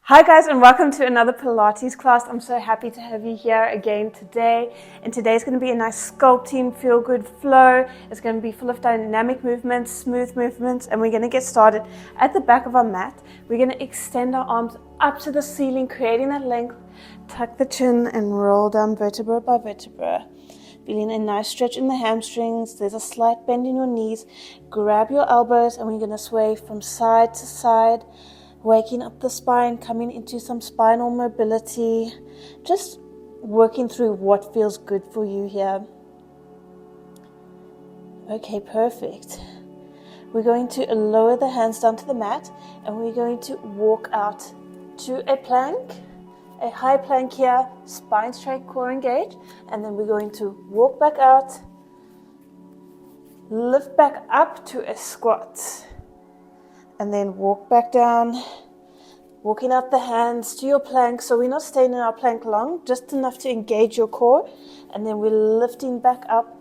Hi guys, and welcome to another Pilates class. I'm so happy to have you here again today. And today's going to be a nice sculpting, feel-good flow. It's going to be full of dynamic movements, smooth movements, and we're going to get started at the back of our mat. We're going to extend our arms up to the ceiling, creating that length. Tuck the chin and roll down vertebra by vertebra. Feeling a nice stretch in the hamstrings. There's a slight bend in your knees. Grab your elbows and we're going to sway from side to side. Waking up the spine, coming into some spinal mobility, just working through what feels good for you here. Okay, perfect. We're going to lower the hands down to the mat and we're going to walk out to a plank, a high plank here, spine straight, core engaged, and then we're going to walk back out, lift back up to a squat. And then walk back down, walking out the hands to your plank. So we're not staying in our plank long, just enough to engage your core. And then we're lifting back up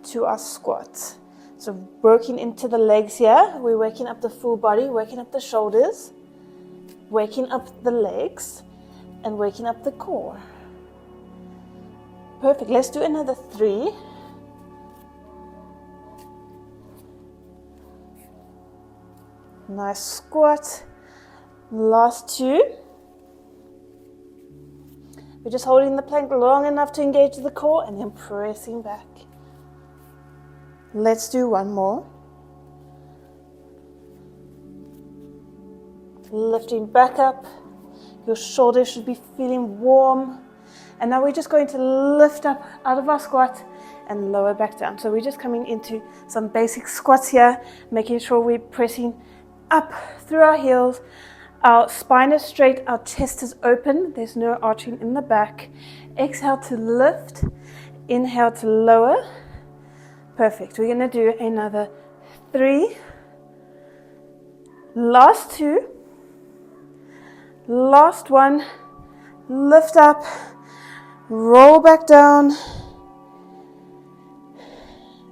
to our squat. So working into the legs here. We're waking up the full body, waking up the shoulders, waking up the legs, and waking up the core. Perfect. Let's do another 3. Nice squat. Last 2. We're just holding the plank long enough to engage the core and then pressing back. Let's do one more. Lifting back up. Your shoulders should be feeling warm. And now we're just going to lift up out of our squat and lower back down. So we're just coming into some basic squats here, making sure we're pressing up through our heels. Our spine is straight, our chest is open, there's no arching in the back. Exhale to lift, inhale to lower. Perfect. We're going to do another 3. Last 2. Last 1. Lift up, roll back down,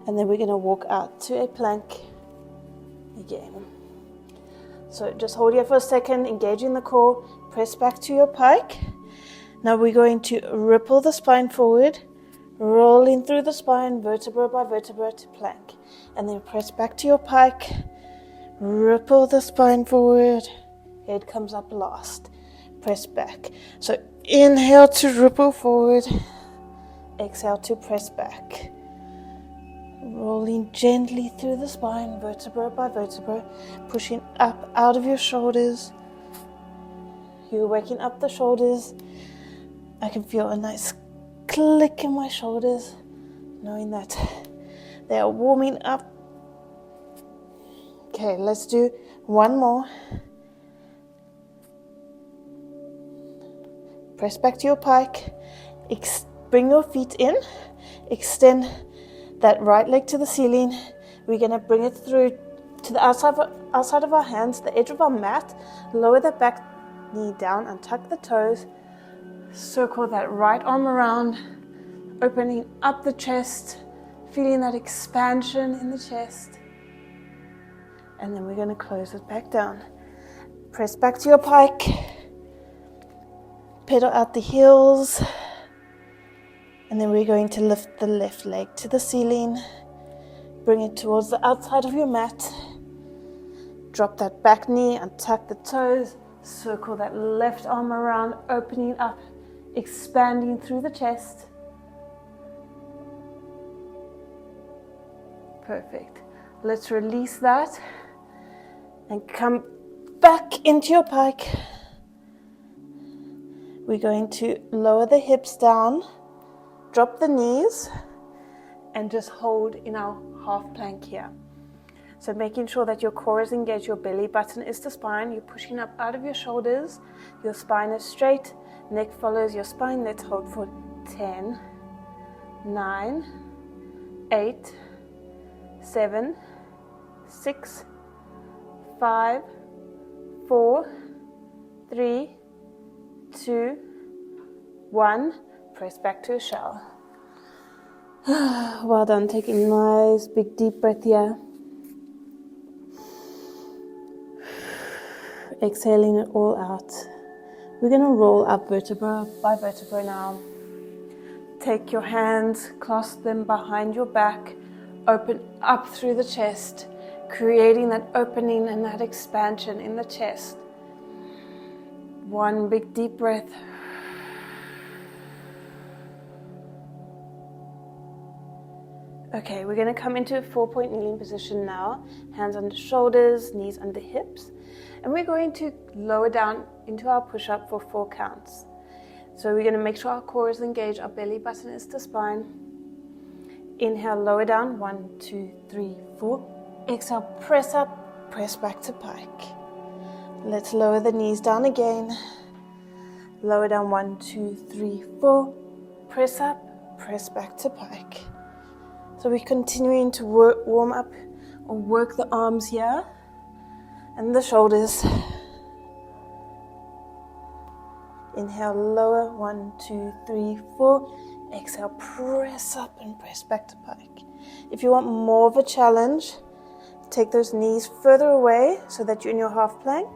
and then we're going to walk out to a plank again. So just hold here for a second, engaging the core, press back to your pike. Now we're going to ripple the spine forward, rolling through the spine, vertebra by vertebra to plank. And then press back to your pike, ripple the spine forward, head comes up last, press back. So inhale to ripple forward, exhale to press back. Rolling gently through the spine, vertebra by vertebra, pushing up out of your shoulders. You're waking up the shoulders. I can feel a nice click in my shoulders, knowing that they are warming up. Okay, let's do one more. Press back to your pike. Bring your feet in. Extend that right leg to the ceiling. We're going to bring it through to the outside of our hands, the edge of our mat. Lower the back knee down and tuck the toes. Circle that right arm around, opening up the chest, feeling that expansion in the chest. And then we're going to close it back down. Press back to your pike. Pedal out the heels. And then we're going to lift the left leg to the ceiling. Bring it towards the outside of your mat. Drop that back knee and tuck the toes. Circle that left arm around, opening up, expanding through the chest. Perfect. Let's release that and come back into your pike. We're going to lower the hips down. Drop the knees and just hold in our half plank here. So making sure that your core is engaged, your belly button is the spine. You're pushing up out of your shoulders. Your spine is straight. Neck follows your spine. Let's hold for 10, 9, 8, 7, 6, 5, 4, 3, 2, 1. Press back to a shell. Well done. Take a nice big deep breath here. Exhaling it all out. We're going to roll up vertebra by vertebra now. Take your hands, clasp them behind your back, open up through the chest, creating that opening and that expansion in the chest. One big deep breath. Okay, we're going to come into a 4-point kneeling position now. Hands under shoulders, knees under hips. And we're going to lower down into our push-up for 4 counts. So we're going to make sure our core is engaged, our belly button is to spine. Inhale, lower down, 1, 2, 3, 4. Exhale, press up, press back to pike. Let's lower the knees down again. Lower down, 1, 2, 3, 4. Press up, press back to pike. So we're continuing to warm up or work the arms here and the shoulders. Inhale, lower, 1, 2, 3, 4. Exhale, press up and press back to pike. If you want more of a challenge, take those knees further away so that you're in your half plank.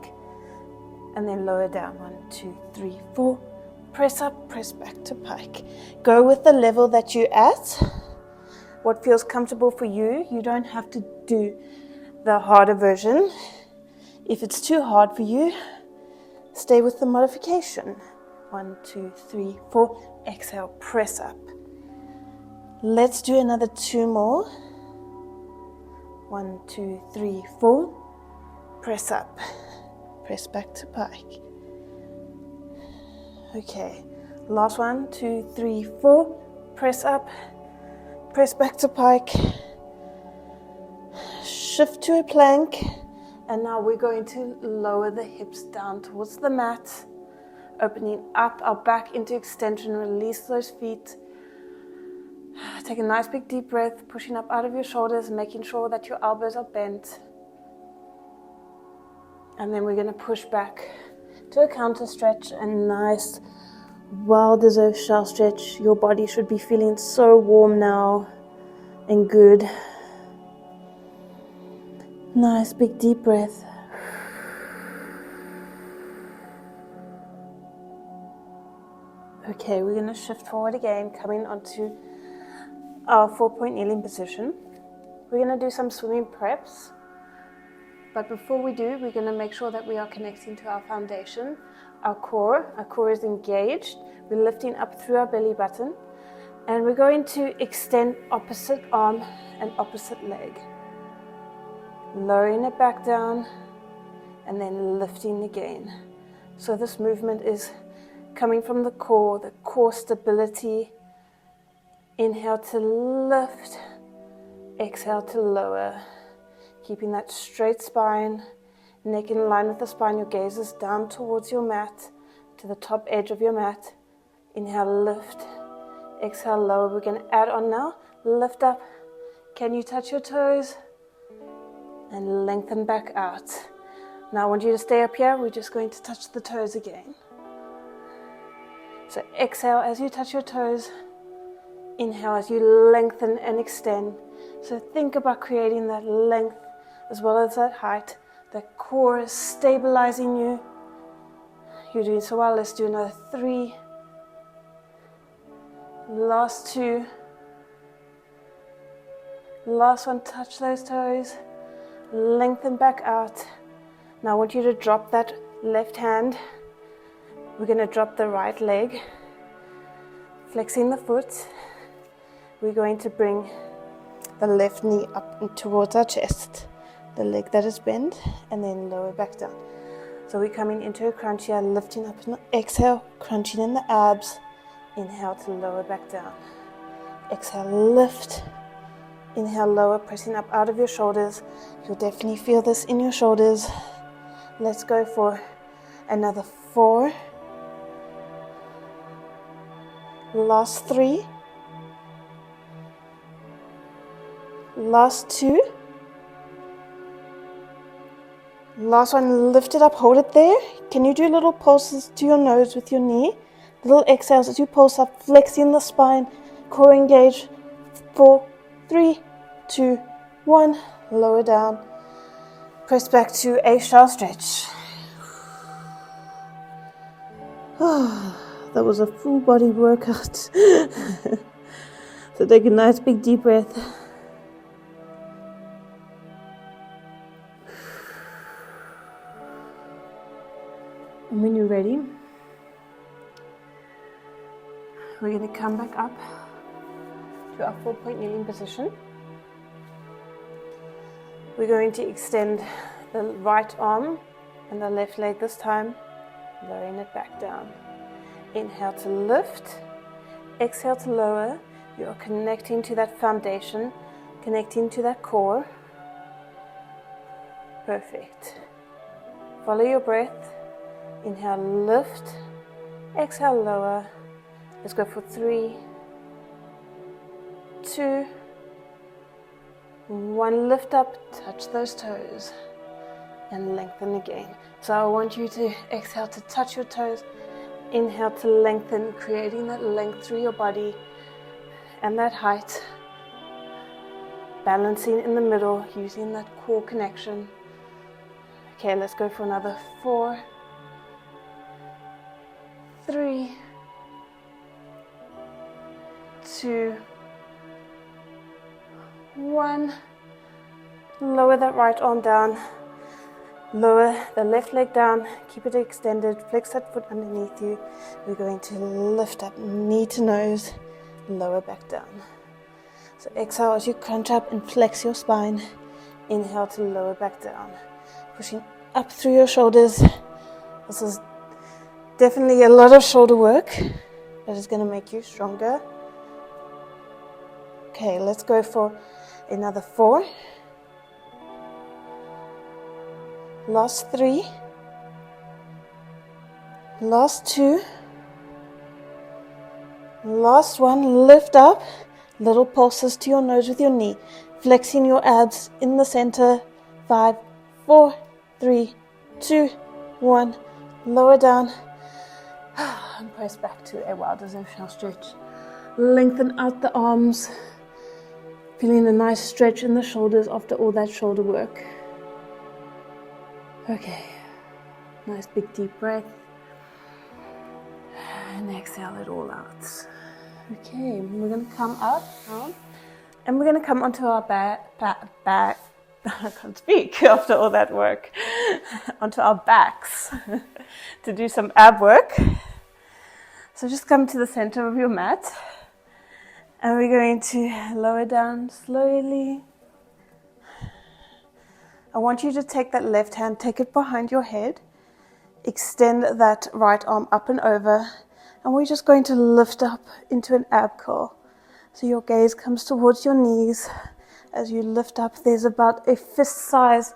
And then lower down, 1, 2, 3, 4. Press up, press back to pike. Go with the level that you're at. What feels comfortable for you. You don't have to do the harder version. If it's too hard for you, stay with the modification. 1, 2, 3, 4. Exhale, press up. Let's do another 2 more. 1, 2, 3, 4. Press up. Press back to pike. Okay. Last 1, 2, 3, 4. Press up. Press back to pike. Shift to a plank. And now we're going to lower the hips down towards the mat. Opening up our back into extension. Release those feet. Take a nice big deep breath. Pushing up out of your shoulders. Making sure that your elbows are bent. And then we're going to push back to a counter stretch. A nice, well-deserved shell stretch. Your body should be feeling so warm now and good. Nice big deep breath. Okay, we're going to shift forward again, coming onto our 4-point kneeling position. We're going to do some swimming preps. But before we do, we're going to make sure that we are connecting to our foundation, our core. Our core is engaged. We're lifting up through our belly button. And we're going to extend opposite arm and opposite leg. Lowering it back down and then lifting again. So this movement is coming from the core stability. Inhale to lift, exhale to lower. Keeping that straight spine, neck in line with the spine. Your gaze is down towards your mat, to the top edge of your mat. Inhale, lift, exhale, lower. We're going to add on now. Lift up. Can you touch your toes? And lengthen back out. Now I want you to stay up here. We're just going to touch the toes again. So exhale as you touch your toes. Inhale as you lengthen and extend. So think about creating that length as well as that height. The core is stabilizing you. You're doing so well. Let's do another 3. Last 2. Last one, touch those toes. Lengthen back out. Now I want you to drop that left hand. We're going to drop the right leg. Flexing the foot. We're going to bring the left knee up towards our chest. The leg that is bent, and then lower back down. So we're coming into a crunch here, lifting up. Exhale, crunching in the abs. Inhale to lower back down. Exhale, lift. Inhale, lower, pressing up out of your shoulders. You'll definitely feel this in your shoulders. Let's go for another 4. Last 3. Last 2. Last one, lift it up, hold it there. Can you do little pulses to your nose with your knee? Little exhales as you pulse up, flexing the spine, core engaged. 4, 3, 2, 1. Lower down. Press back to a shell stretch. That was a full body workout. So take a nice big deep breath. And when you're ready, we're going to come back up to our 4-point kneeling position. We're going to extend the right arm and the left leg this time, lowering it back down. Inhale to lift, exhale to lower. You are connecting to that foundation, connecting to that core. Perfect. Follow your breath. Inhale, lift, exhale, lower. Let's go for 3, 2, 1. Lift up, touch those toes, and lengthen again. So I want you to exhale to touch your toes, inhale to lengthen, creating that length through your body and that height. Balancing in the middle, using that core connection. Okay, let's go for another 4, 3, 2, 1. Lower that right arm down. Lower the left leg down. Keep it extended. Flex that foot underneath you. We're going to lift up knee to nose. Lower back down. So exhale as you crunch up and flex your spine. Inhale to lower back down. Pushing up through your shoulders. This is definitely a lot of shoulder work. That is going to make you stronger. Okay, let's go for another 4. Last 3. Last 2. Last 1. Lift up. Little pulses to your nose with your knee. Flexing your abs in the center. 5, 4, 3, 2, 1. Lower down. And press back to a wild exertional stretch. Lengthen out the arms. Feeling a nice stretch in the shoulders after all that shoulder work. Okay, nice big deep breath. And exhale it all out. Okay, we're going to come up and we're going to come onto our back. I can't speak after all that work. Onto our backs to do some ab work. So just come to the center of your mat. And we're going to lower down slowly. I want you to take that left hand, take it behind your head. Extend that right arm up and over. And we're just going to lift up into an ab curl. So your gaze comes towards your knees. As you lift up, there's about a fist size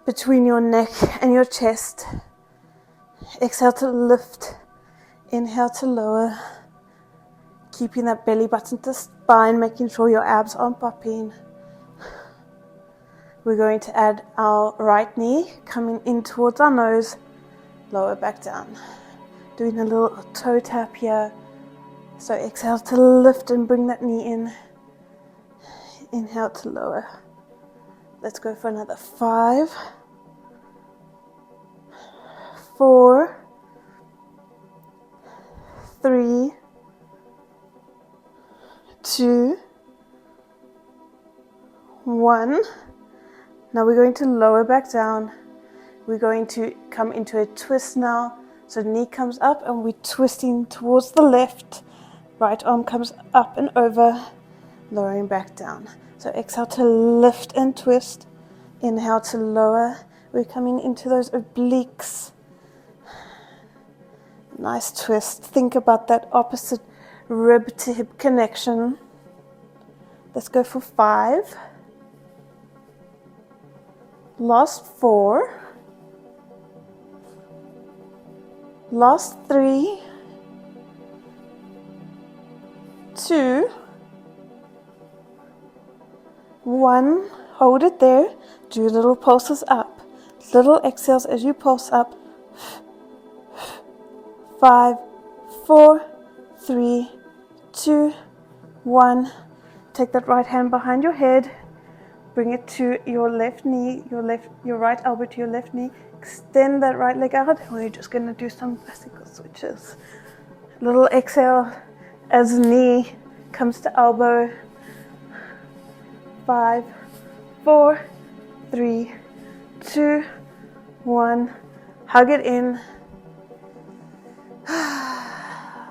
between your neck and your chest. Exhale to lift. Inhale to lower. Keeping that belly button to spine, making sure your abs aren't popping. We're going to add our right knee coming in towards our nose, lower back down. Doing a little toe tap here. So exhale to lift and bring that knee in. Inhale to lower. Let's go for another 5, 4, 3, 2, 1. Now we're going to lower back down. We're going to come into a twist now. So knee comes up and we're twisting towards the left. Right arm comes up and over, lowering back down. So exhale to lift and twist. Inhale to lower. We're coming into those obliques. Nice twist. Think about that opposite rib to hip connection. Let's go for 5. Last 4. Last 3. 2. 1. Hold it there. Do little pulses up. Little exhales as you pulse up. 5, 4, 3, 2, 1. Take that right hand behind your head. Bring it to your left knee, your right elbow to your left knee. Extend that right leg out. And we're just going to do some bicycle switches. Little exhale as knee comes to elbow. 5, 4, 3, 2, 1. Hug it in.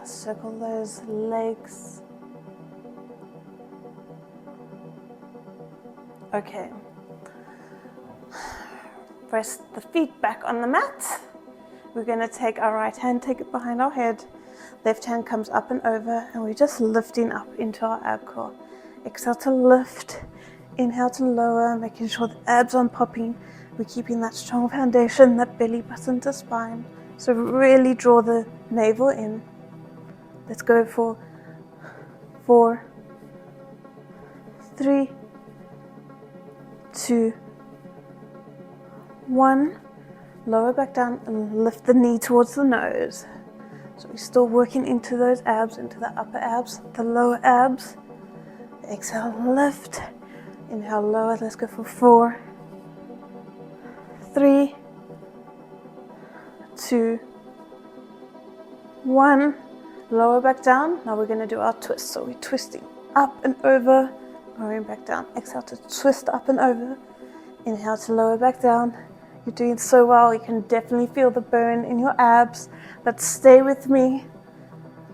Circle those legs. Okay. Press the feet back on the mat. We're going to take our right hand, take it behind our head. Left hand comes up and over, and we're just lifting up into our ab core. Exhale to lift. Inhale to lower, making sure the abs aren't popping. We're keeping that strong foundation, that belly button to spine. So really draw the navel in. Let's go for 4, 3, 2, 1. Lower back down and lift the knee towards the nose. So we're still working into those abs, into the upper abs, the lower abs. Exhale, lift. Inhale, lower. Let's go for 4, 3, 2, 1. Lower back down. Now we're going to do our twist. So we're twisting up and over, lowering back down. Exhale to twist up and over. Inhale to lower back down. You're doing so well. You can definitely feel the burn in your abs. But stay with me.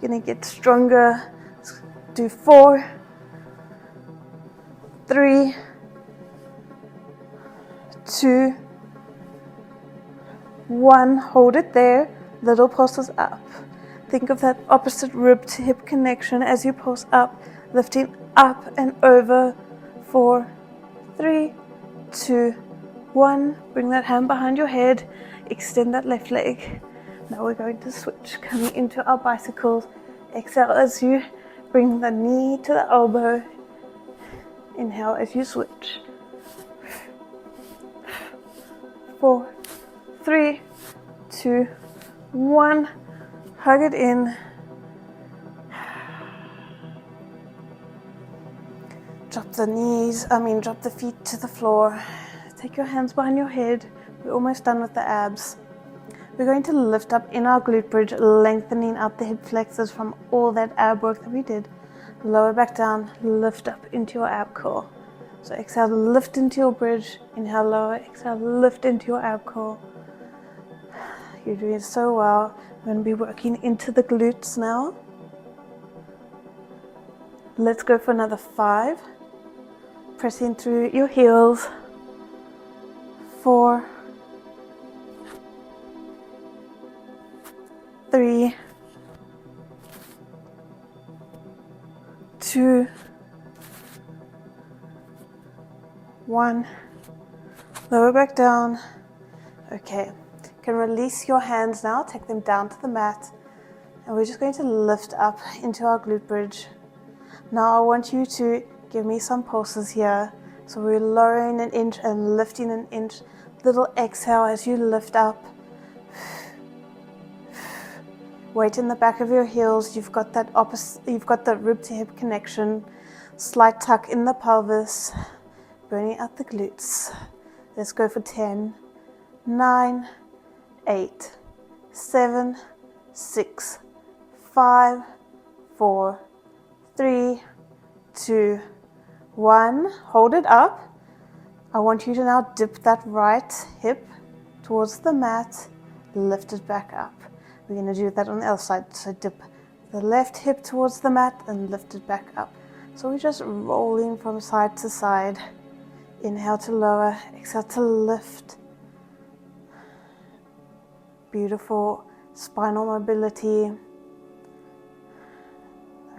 You're going to get stronger. Let's do 4, 3, 2, 1. Hold it there. Little pulses up. Think of that opposite rib to hip connection as you pulse up, lifting up and over. 4, 3, 2, 1. Bring that hand behind your head. Extend that left leg. Now we're going to switch, coming into our bicycles. Exhale as you bring the knee to the elbow. Inhale as you switch. 4, 3, 2, 1. Hug it in. Drop the feet to the floor. Take your hands behind your head. We're almost done with the abs. We're going to lift up in our glute bridge, lengthening out the hip flexors from all that ab work that we did. Lower back down, lift up into your ab core. So exhale, lift into your bridge. Inhale, lower. Exhale, lift into your ab core. You're doing so well. We're going to be working into the glutes now. Let's go for another 5. Pressing through your heels. 4, 3, 2, 1. Lower back down. Okay. You can release your hands now, take them down to the mat, and we're just going to lift up into our glute bridge. Now I want you to give me some pulses here. So we're lowering an inch and lifting an inch. Little exhale as you lift up. Weight in the back of your heels. You've got that rib to hip connection. Slight tuck in the pelvis. Burning out the glutes. Let's go for 10, 9, 8, 7, 6, 5, 4, 3, 2, 1. Hold it up. I want you to now dip that right hip towards the mat. Lift it back up. We're going to do that on the other side. So dip the left hip towards the mat and lift it back up. So we're just rolling from side to side. Inhale to lower. Exhale to lift. Beautiful spinal mobility.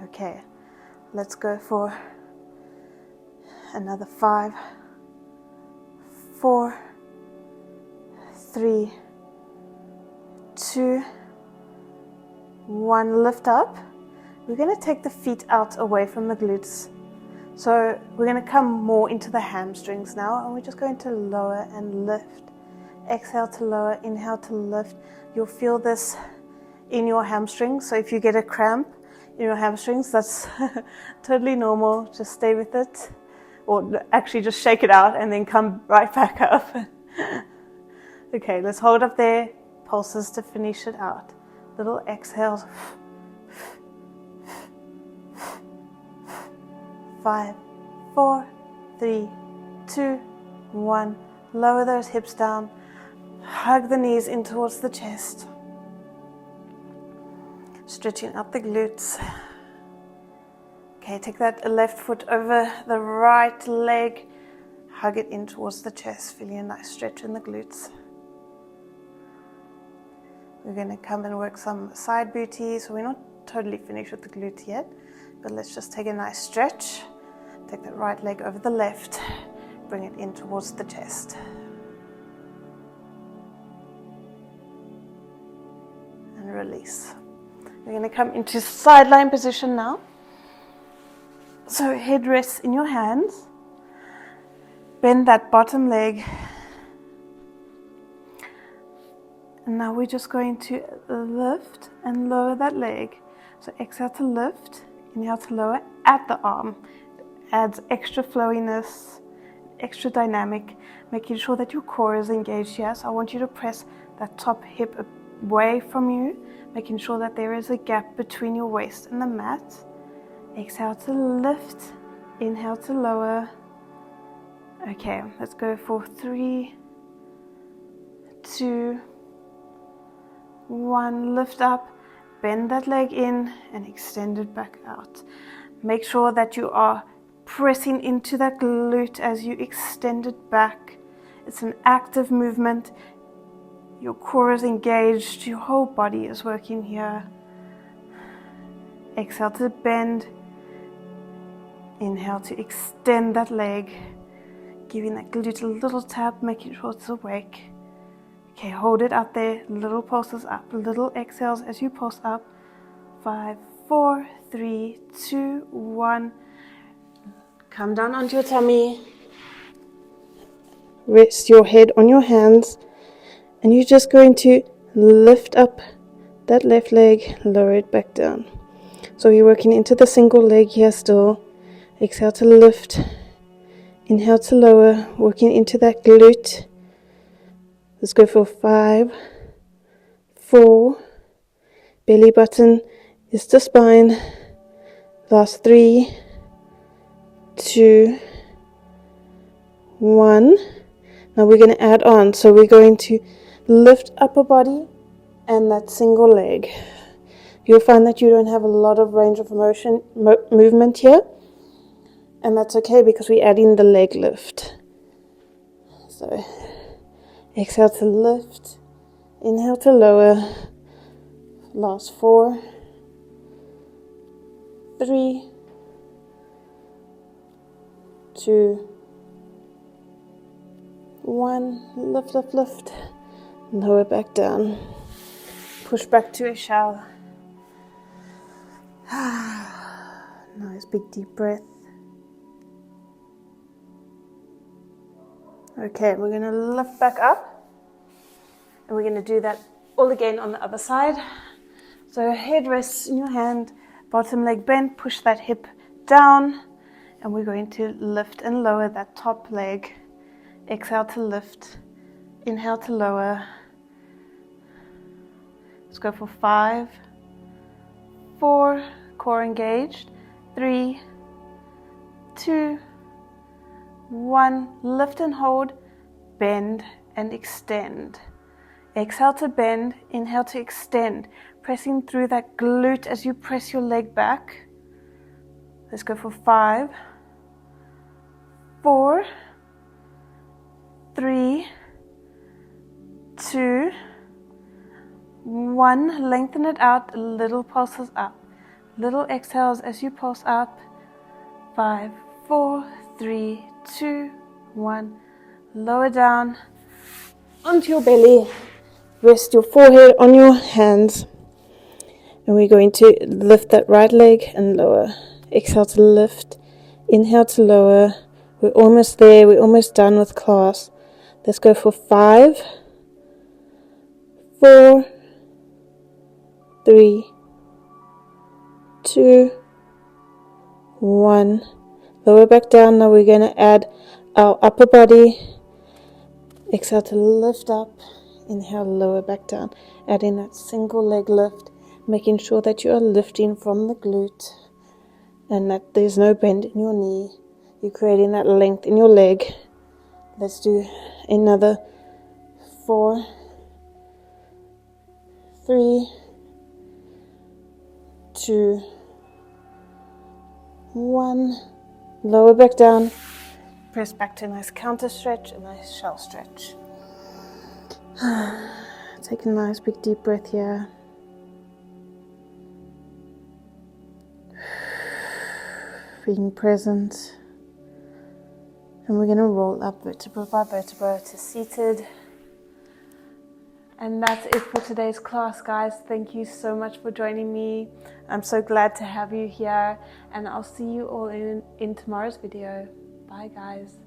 Okay, let's go for another 5, 4, 3, 2, 1. Lift up. We're going to take the feet out away from the glutes. So we're going to come more into the hamstrings now, and we're just going to lower and lift. Exhale to lower, inhale to lift. You'll feel this in your hamstrings. So if you get a cramp in your hamstrings, that's totally normal. Just stay with it. or actually just shake it out and then come right back up. Okay, let's hold up there, pulses to finish it out. Little exhales. 5, 4, 3, 2, 1. Lower those hips down. Hug the knees in towards the chest. Stretching out the glutes. Okay, take that left foot over the right leg. Hug it in towards the chest, feeling a nice stretch in the glutes. We're going to come and work some side booties. We're not totally finished with the glute yet, but let's just take a nice stretch. Take that right leg over the left. Bring it in towards the chest. And release. We're going to come into sideline position now. So head rests in your hands. Bend that bottom leg. And now we're just going to lift and lower that leg. So exhale to lift, inhale to lower at the arm. It adds extra flowiness, extra dynamic, making sure that your core is engaged here. So I want you to press that top hip away from you, making sure that there is a gap between your waist and the mat. Exhale to lift, inhale to lower. Okay, let's go for 3, 2, 1. Lift up, bend that leg in and extend it back out. Make sure that you are pressing into that glute as you extend it back. It's an active movement. Your core is engaged, your whole body is working here. Exhale to bend. Inhale to extend that leg. Giving that glute a little tap, making sure it's awake. Okay, hold it out there. Little pulses up, little exhales as you pulse up. 5, 4, 3, 2, 1. Come down onto your tummy. Rest your head on your hands. And you're just going to lift up that left leg, lower it back down. So you're working into the single leg here still. Exhale to lift. Inhale to lower, working into that glute. Let's go for 5, 4. Belly button is the spine. Last 3, 2, 1. Now we're going to add on. So we're going to lift upper body and that single leg. You'll find that you don't have a lot of range of motion movement here. And that's okay because we add in the leg lift. So exhale to lift, inhale to lower. Last 4, 3, 2, 1. Lift, lift, lift. Lower back down. Push back to a shower. Nice big deep breath. Okay, we're going to lift back up. And we're going to do that all again on the other side. So head rests in your hand, bottom leg bent, push that hip down. And we're going to lift and lower that top leg. Exhale to lift, inhale to lower. Let's go for 5, 4, core engaged. 3, 2, 1. Lift and hold, bend and extend. Exhale to bend, inhale to extend. Pressing through that glute as you press your leg back. Let's go for 5, 4, 3, 2, 1. Lengthen it out, little pulses up. Little exhales as you pulse up. 5, 4, 3, 2, 1. Lower down onto your belly. Rest your forehead on your hands. And we're going to lift that right leg and lower. Exhale to lift. Inhale to lower. We're almost there. We're almost done with class. Let's go for 5, 4, 3, 2, 1. lower back down. Now we're going to add our upper body. Exhale to lift up. Inhale, lower back down. Adding that single leg lift, making sure that you are lifting from the glute and that there's no bend in your knee. You're creating that length in your leg. Let's do another 4, 3, 2, 1. Lower back down. Press back to a nice counter stretch, a nice shell stretch. Take a nice big deep breath here. Being present. And we're going to roll up vertebra by vertebra to seated. And that's it for today's class, guys. Thank you so much for joining me. I'm so glad to have you here. And I'll see you all in tomorrow's video. Bye, guys.